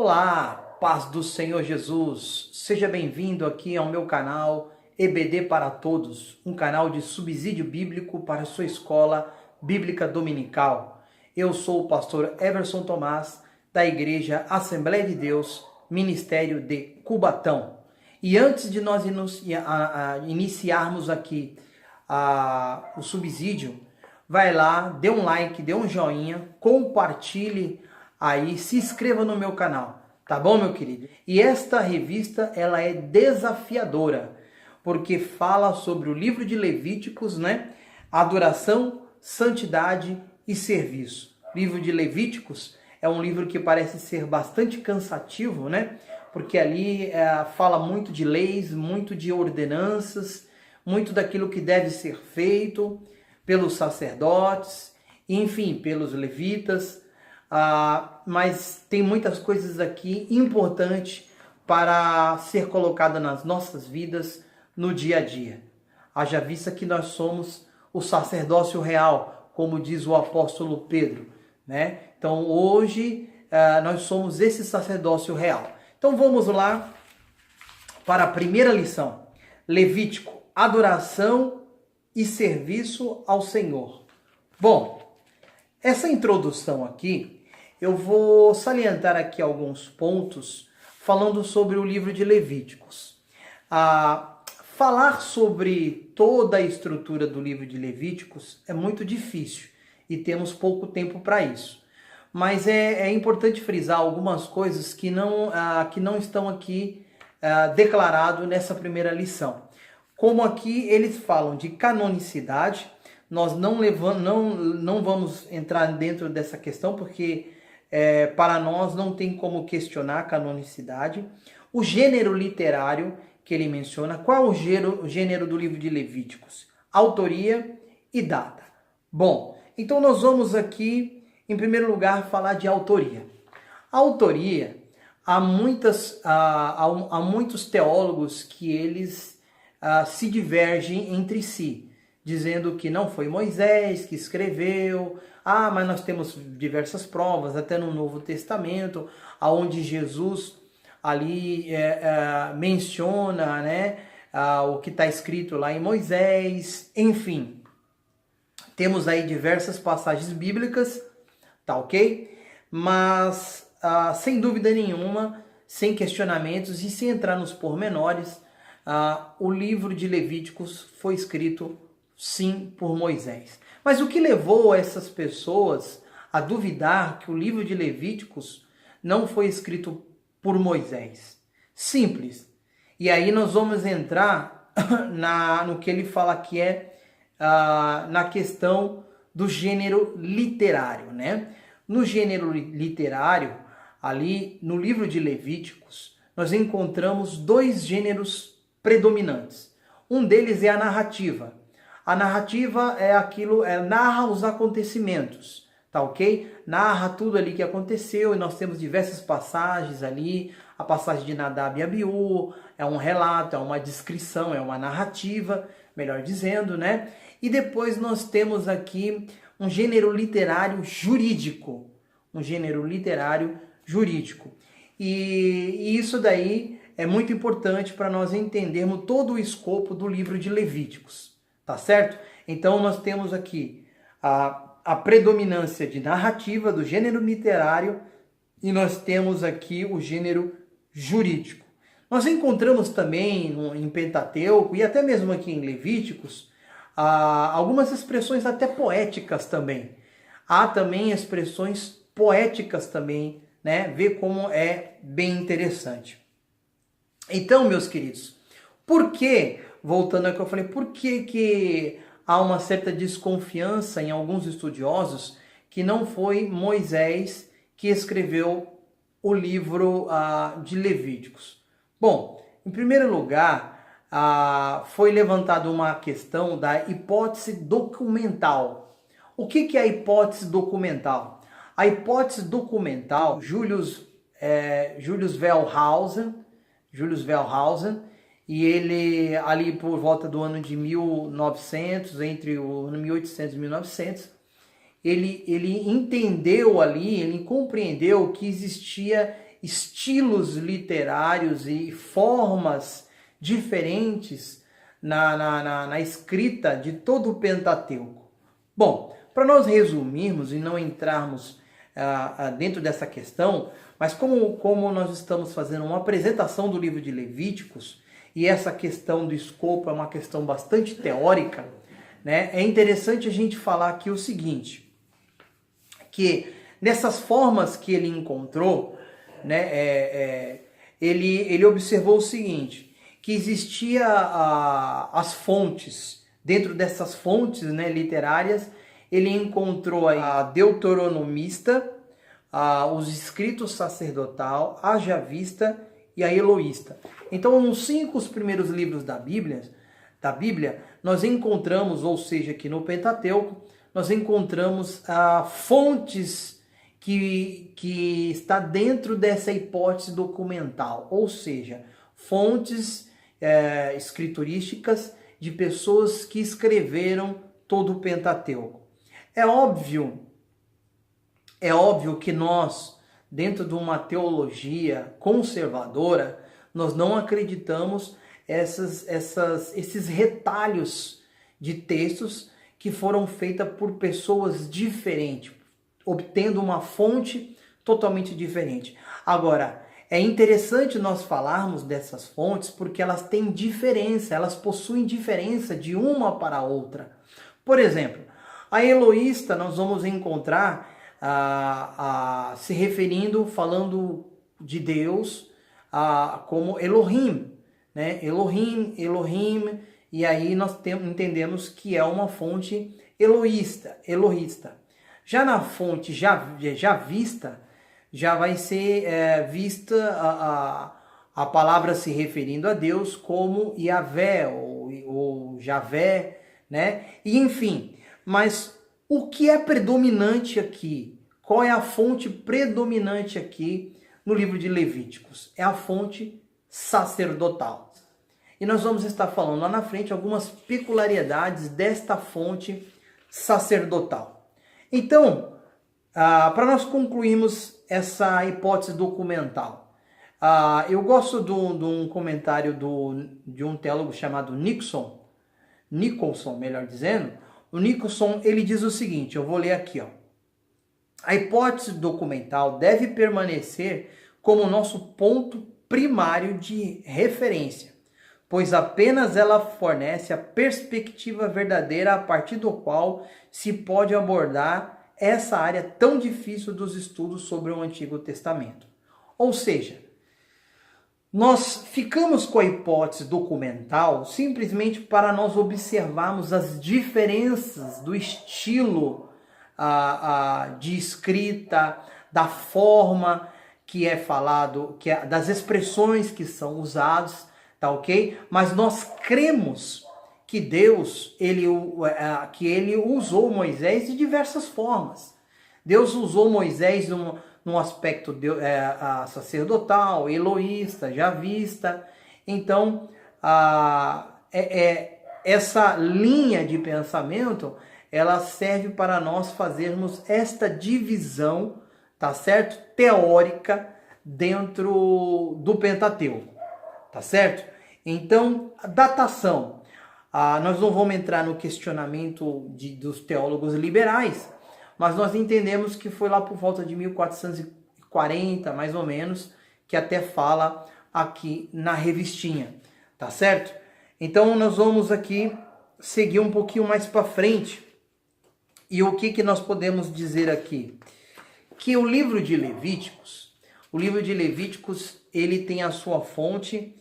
Olá, paz do Senhor Jesus, seja bem-vindo aqui ao meu canal EBD para Todos, um canal de subsídio bíblico para a sua escola bíblica dominical. Eu sou o pastor Everson Tomás, da Igreja Assembleia de Deus, Ministério de Cubatão. E antes de nós iniciarmos aqui o subsídio, vai lá, dê um like, dê um joinha, compartilhe aí, se inscreva no meu canal, tá bom, meu querido? E esta revista, ela é desafiadora, porque fala sobre o livro de Levíticos, né? Adoração, santidade e serviço. O livro de Levíticos é um livro que parece ser bastante cansativo, né? Porque ali fala muito de leis, muito de ordenanças, muito daquilo que deve ser feito pelos sacerdotes, enfim, pelos levitas. Mas tem muitas coisas aqui importantes para ser colocada nas nossas vidas no dia a dia. Haja vista que nós somos o sacerdócio real, como diz o apóstolo Pedro, né? Então hoje nós somos esse sacerdócio real. Então vamos lá para a primeira lição. Levítico, adoração e serviço ao Senhor. Bom, essa introdução aqui, eu vou salientar aqui alguns pontos falando sobre o livro de Levíticos. Falar sobre toda a estrutura do livro de Levíticos é muito difícil e temos pouco tempo para isso. Mas é importante frisar algumas coisas que não estão aqui declarado nessa primeira lição. Como aqui eles falam de canonicidade, nós não vamos entrar dentro dessa questão, porque para nós não tem como questionar a canonicidade. O gênero literário que ele menciona, qual é o gênero do livro de Levíticos? Autoria e data. Bom, então nós vamos aqui, em primeiro lugar, falar de autoria. A autoria, há muitos teólogos que eles se divergem entre si, dizendo que não foi Moisés que escreveu, mas nós temos diversas provas, até no Novo Testamento, onde Jesus ali menciona, né, o que está escrito lá em Moisés, enfim. Temos aí diversas passagens bíblicas, tá ok? Mas, sem dúvida nenhuma, sem questionamentos e sem entrar nos pormenores, o livro de Levíticos foi escrito sim por Moisés. Mas o que levou essas pessoas a duvidar que o livro de Levíticos não foi escrito por Moisés? Simples. E aí nós vamos entrar no que ele fala que na questão do gênero literário, né? No gênero literário, ali no livro de Levíticos, nós encontramos dois gêneros predominantes. Um deles é a narrativa. A narrativa narra os acontecimentos, tá ok? Narra tudo ali que aconteceu e nós temos diversas passagens ali. A passagem de Nadab e Abiú é um relato, é uma descrição, é uma narrativa, melhor dizendo, né? E depois nós temos aqui um gênero literário jurídico. Um gênero literário jurídico. E isso daí é muito importante para nós entendermos todo o escopo do livro de Levíticos. Tá certo? Então nós temos aqui a predominância de narrativa do gênero literário e nós temos aqui o gênero jurídico. Nós encontramos também em Pentateuco e até mesmo aqui em Levíticos algumas expressões até poéticas também. Há também expressões poéticas também, né? Vê como é bem interessante. Então, meus queridos, por que... Voltando ao que eu falei, por que há uma certa desconfiança em alguns estudiosos que não foi Moisés que escreveu o livro de Levíticos? Bom, em primeiro lugar, foi levantada uma questão da hipótese documental. O que é a hipótese documental? A hipótese documental, Julius Wellhausen, e ele, ali por volta do ano de 1900, entre o ano 1800 e 1900, ele entendeu ali, ele compreendeu que existia estilos literários e formas diferentes na escrita de todo o Pentateuco. Bom, para nós resumirmos e não entrarmos dentro dessa questão, mas como nós estamos fazendo uma apresentação do livro de Levíticos, e essa questão do escopo é uma questão bastante teórica, né, é interessante a gente falar aqui o seguinte, que nessas formas que ele encontrou, né, ele observou o seguinte, que existia as fontes, dentro dessas fontes, né, literárias, ele encontrou a deuteronomista, os escritos sacerdotal, a javista e a eloísta. Então, nos 5 primeiros livros da Bíblia, nós encontramos, ou seja, aqui no Pentateuco, nós encontramos fontes que está dentro dessa hipótese documental, ou seja, fontes escriturísticas de pessoas que escreveram todo o Pentateuco. É óbvio que nós, dentro de uma teologia conservadora, nós não acreditamos esses retalhos de textos que foram feitos por pessoas diferentes, obtendo uma fonte totalmente diferente. Agora, é interessante nós falarmos dessas fontes porque elas têm diferença, elas possuem diferença de uma para a outra. Por exemplo, a eloísta nós vamos encontrar se referindo, falando de Deus como Elohim, né? Elohim, e aí nós entendemos que é uma fonte elohista. Já na fonte javista, já vai ser vista a palavra se referindo a Deus como Yahvé ou Javé, né? E enfim, mas o que é predominante aqui? Qual é a fonte predominante aqui no livro de Levíticos? É a fonte sacerdotal. E nós vamos estar falando lá na frente algumas peculiaridades desta fonte sacerdotal. Então, para nós concluirmos essa hipótese documental, eu gosto de um comentário de um teólogo chamado Nicholson, melhor dizendo. O Nicholson, ele diz o seguinte, eu vou ler aqui, ó. A hipótese documental deve permanecer como nosso ponto primário de referência, pois apenas ela fornece a perspectiva verdadeira a partir do qual se pode abordar essa área tão difícil dos estudos sobre o Antigo Testamento. Ou seja, nós ficamos com a hipótese documental simplesmente para nós observarmos as diferenças do estilo de escrita, da forma que é falado, das expressões que são usadas, tá ok? Mas nós cremos que Deus, ele usou Moisés de diversas formas. Deus usou Moisés num aspecto sacerdotal, eloísta, javista. Então, essa linha de pensamento, ela serve para nós fazermos esta divisão, tá certo? Teórica dentro do Pentateuco, tá certo? Então, a datação. Nós não vamos entrar no questionamento dos teólogos liberais, mas nós entendemos que foi lá por volta de 1440, mais ou menos, que até fala aqui na revistinha, tá certo? Então nós vamos aqui seguir um pouquinho mais para frente. E o que nós podemos dizer aqui? Que o livro de Levíticos, ele tem a sua fonte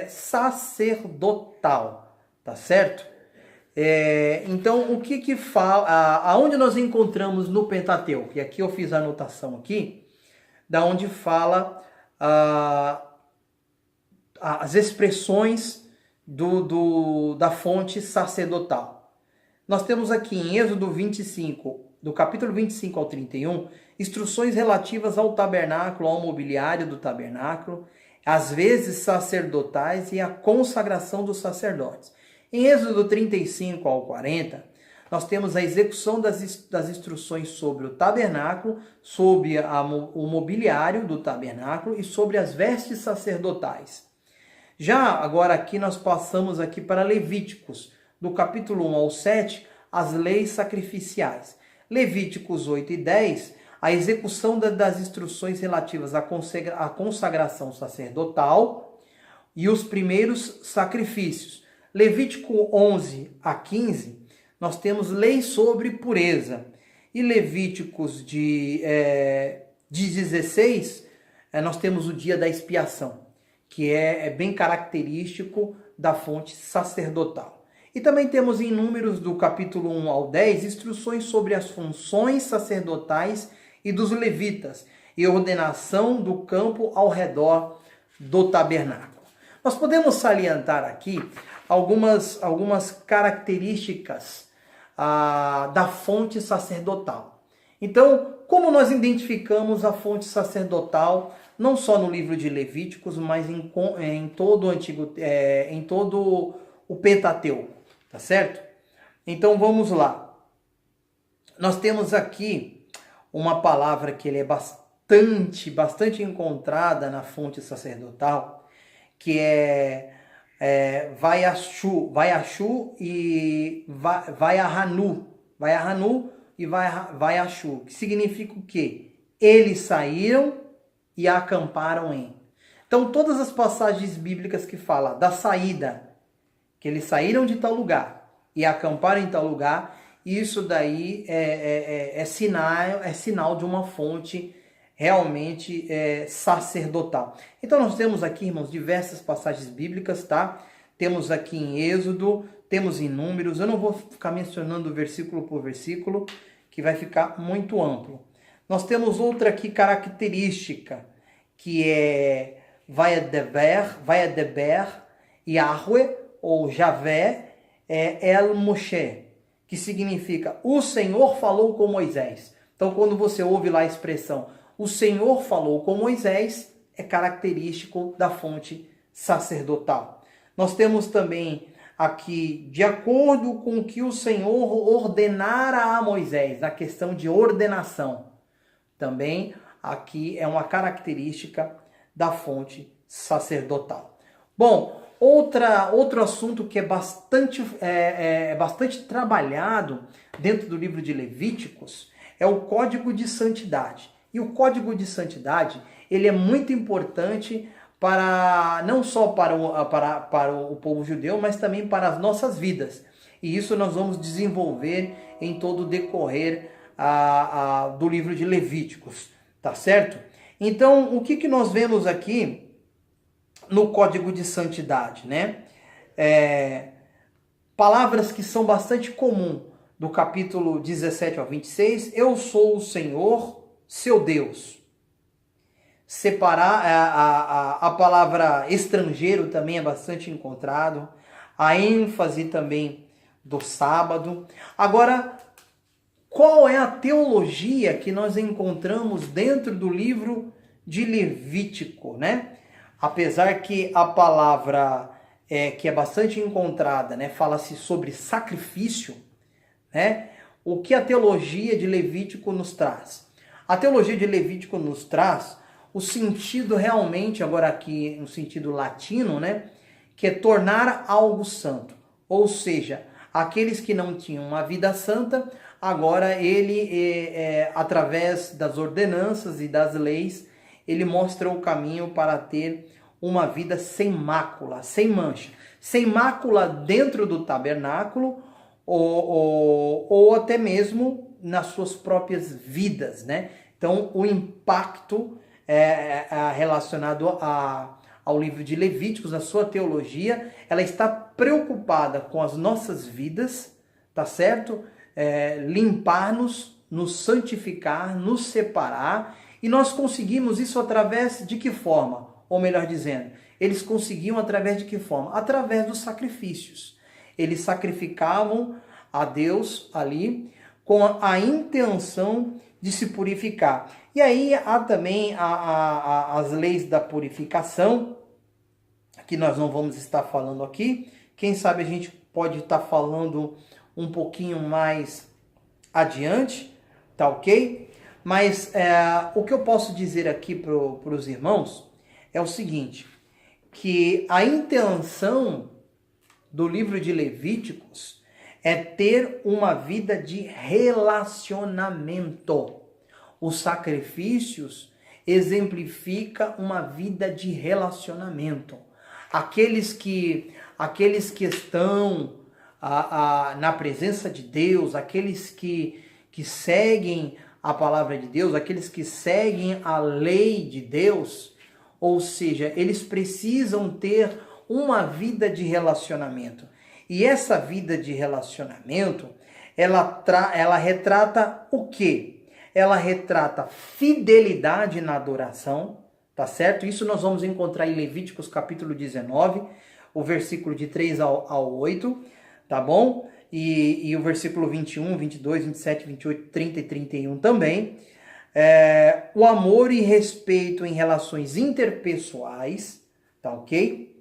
sacerdotal, tá certo? Então, o que fala, aonde nós encontramos no Pentateuco, e aqui eu fiz a anotação aqui, da onde fala as expressões da fonte sacerdotal. Nós temos aqui em Êxodo 25, do capítulo 25 ao 31, instruções relativas ao tabernáculo, ao mobiliário do tabernáculo, às vezes sacerdotais e à consagração dos sacerdotes. Em Êxodo 35 ao 40, nós temos a execução das instruções sobre o tabernáculo, sobre o mobiliário do tabernáculo e sobre as vestes sacerdotais. Já agora aqui nós passamos aqui para Levíticos, do capítulo 1 ao 7, as leis sacrificiais. Levíticos 8 e 10, a execução das instruções relativas à consagração sacerdotal e os primeiros sacrifícios. Levítico 11 a 15, nós temos leis sobre pureza. E Levíticos de 16, nós temos o dia da expiação, que é bem característico da fonte sacerdotal. E também temos em Números, do capítulo 1 ao 10, instruções sobre as funções sacerdotais e dos levitas, e ordenação do campo ao redor do tabernáculo. Nós podemos salientar aqui algumas características da fonte sacerdotal. Então, como nós identificamos a fonte sacerdotal, não só no livro de Levíticos, mas em todo o Pentateuco, tá certo? Então vamos lá. Nós temos aqui uma palavra que ele é bastante encontrada na fonte sacerdotal, que é Vaiachu e Vaiahanu e Vaiachu, que significa o quê? Eles saíram e acamparam em. Então todas as passagens bíblicas que falam da saída, que eles saíram de tal lugar e acamparam em tal lugar, isso daí é sinal de uma fonte realmente sacerdotal. Então nós temos aqui, irmãos, diversas passagens bíblicas, tá? Temos aqui em Êxodo, temos em Números, eu não vou ficar mencionando versículo por versículo, que vai ficar muito amplo. Nós temos outra aqui característica, que é Vaedeber Yahweh, ou Javé, El Moshe, que significa o Senhor falou com Moisés. Então, quando você ouve lá a expressão o Senhor falou com Moisés, é característico da fonte sacerdotal. Nós temos também aqui, de acordo com o que o Senhor ordenara a Moisés, na questão de ordenação. Também aqui é uma característica da fonte sacerdotal. Bom, outro assunto que é bastante trabalhado dentro do livro de Levíticos é o Código de Santidade. E o Código de Santidade, ele é muito importante não só para o povo judeu, mas também para as nossas vidas. E isso nós vamos desenvolver em todo o decorrer do livro de Levíticos, tá certo? Então, o que nós vemos aqui no Código de Santidade, né? Palavras que são bastante comuns, do capítulo 17 ao 26, eu sou o Senhor, seu Deus. Separar a palavra estrangeiro também é bastante encontrado, a ênfase também do sábado. Agora, qual é a teologia que nós encontramos dentro do livro de Levítico, né? Apesar que a palavra que é bastante encontrada, né, fala-se sobre sacrifício, né? O que a teologia de Levítico nos traz? A teologia de Levítico nos traz o sentido realmente, agora aqui no sentido latino, né, que é tornar algo santo. Ou seja, aqueles que não tinham uma vida santa, agora ele, através das ordenanças e das leis, ele mostra o caminho para ter uma vida sem mácula, sem mancha. Sem mácula dentro do tabernáculo ou até mesmo nas suas próprias vidas, né? Então, o impacto relacionado ao livro de Levíticos, a sua teologia, ela está preocupada com as nossas vidas, tá certo? Limpar-nos, nos santificar, nos separar, e nós conseguimos isso através de que forma? Ou melhor dizendo, eles conseguiam através de que forma? Através dos sacrifícios. Eles sacrificavam a Deus ali com a intenção de se purificar. E aí há também as leis da purificação, que nós não vamos estar falando aqui. Quem sabe a gente pode estar falando um pouquinho mais adiante, tá ok? Mas o que eu posso dizer aqui para os irmãos é o seguinte, que a intenção do livro de Levíticos é ter uma vida de relacionamento. Os sacrifícios exemplificam uma vida de relacionamento. Aqueles que estão na presença de Deus, aqueles que seguem a palavra de Deus, aqueles que seguem a lei de Deus, ou seja, eles precisam ter uma vida de relacionamento. E essa vida de relacionamento, ela retrata o quê? Ela retrata fidelidade na adoração, tá certo? Isso nós vamos encontrar em Levíticos capítulo 19, o versículo de 3 ao 8, tá bom? E o versículo 21, 22, 27, 28, 30 e 31 também. O amor e respeito em relações interpessoais, tá ok?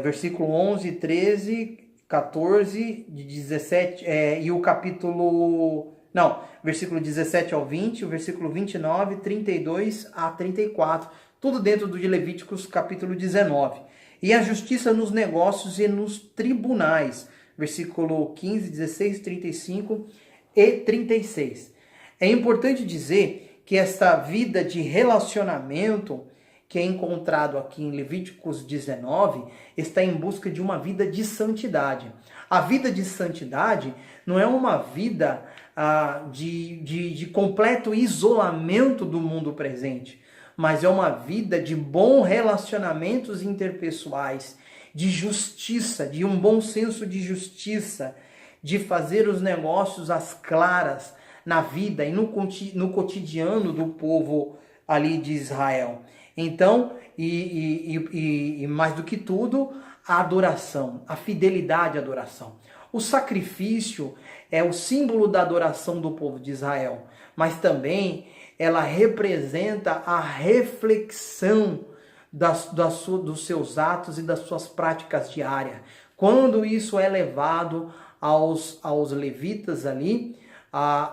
Versículo 11, 13, 14, 17, e o capítulo... Não, versículo 17 ao 20, o versículo 29, 32 a 34, tudo dentro do de Levíticos capítulo 19. E a justiça nos negócios e nos tribunais, versículo 15, 16, 35 e 36. É importante dizer que esta vida de relacionamento que é encontrado aqui em Levíticos 19 está em busca de uma vida de santidade. A vida de santidade não é uma vida de completo isolamento do mundo presente, mas é uma vida de bons relacionamentos interpessoais, de justiça, de um bom senso de justiça, de fazer os negócios às claras na vida e no cotidiano do povo ali de Israel. Então, e mais do que tudo, a adoração, a fidelidade à adoração. O sacrifício é o símbolo da adoração do povo de Israel, mas também ela representa a reflexão dos seus atos e das suas práticas diárias. Quando isso é levado aos levitas ali,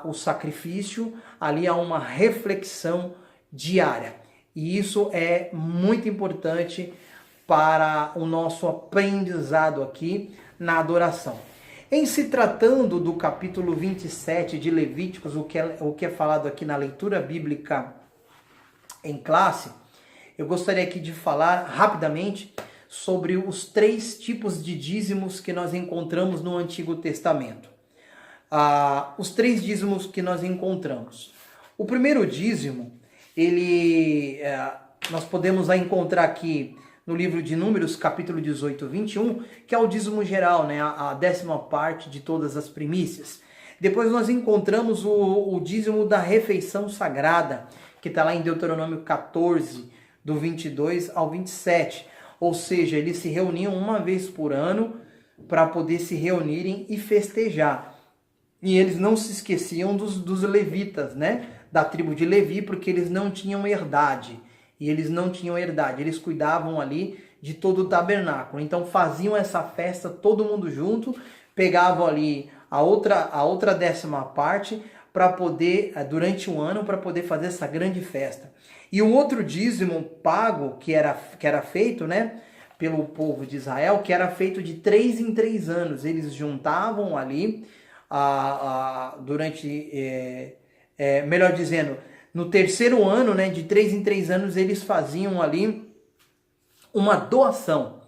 o sacrifício, ali há uma reflexão diária. E isso é muito importante para o nosso aprendizado aqui na adoração. Em se tratando do capítulo 27 de Levíticos, o que é falado aqui na leitura bíblica em classe, eu gostaria aqui de falar rapidamente sobre os 3 tipos de dízimos que nós encontramos no Antigo Testamento. Os 3 dízimos que nós encontramos. O primeiro dízimo, nós podemos encontrar aqui no livro de Números, capítulo 18, 21, que é o dízimo geral, né? A 10ª parte de todas as primícias. Depois nós encontramos o dízimo da refeição sagrada, que está lá em Deuteronômio 14, do 22 ao 27. Ou seja, eles se reuniam uma vez por ano para poder se reunirem e festejar. E eles não se esqueciam dos levitas, né? Da tribo de Levi, porque eles não tinham herdade. Eles cuidavam ali de todo o tabernáculo. Então faziam essa festa todo mundo junto, pegavam ali a outra 10ª parte para poder, durante um ano, para poder fazer essa grande festa. E o outro dízimo pago que era feito, né, pelo povo de Israel, que era feito de 3 em 3 anos. Eles juntavam ali melhor dizendo, no terceiro ano, né, de 3 em 3 anos, eles faziam ali uma doação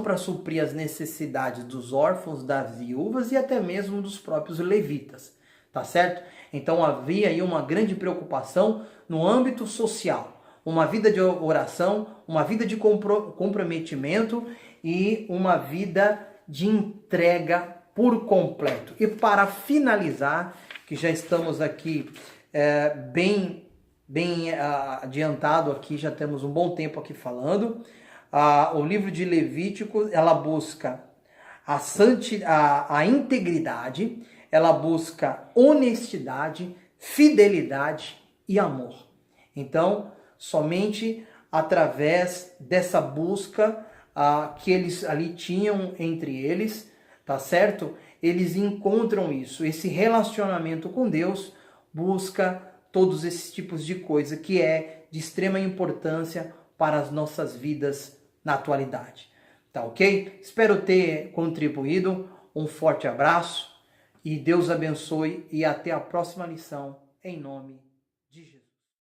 para suprir as necessidades dos órfãos, das viúvas e até mesmo dos próprios levitas, tá certo? Então havia aí uma grande preocupação no âmbito social, uma vida de oração, uma vida de comprometimento e uma vida de entrega por completo. E para finalizar, que já estamos aqui bem adiantado aqui, já temos um bom tempo aqui falando, o livro de Levítico, ela busca a integridade, ela busca honestidade, fidelidade e amor. Então, somente através dessa busca que eles ali tinham entre eles, tá certo? eles encontram isso. Esse relacionamento com Deus busca todos esses tipos de coisa que é de extrema importância para as nossas vidas na atualidade. Tá ok? Espero ter contribuído. Um forte abraço e Deus abençoe e até a próxima lição em nome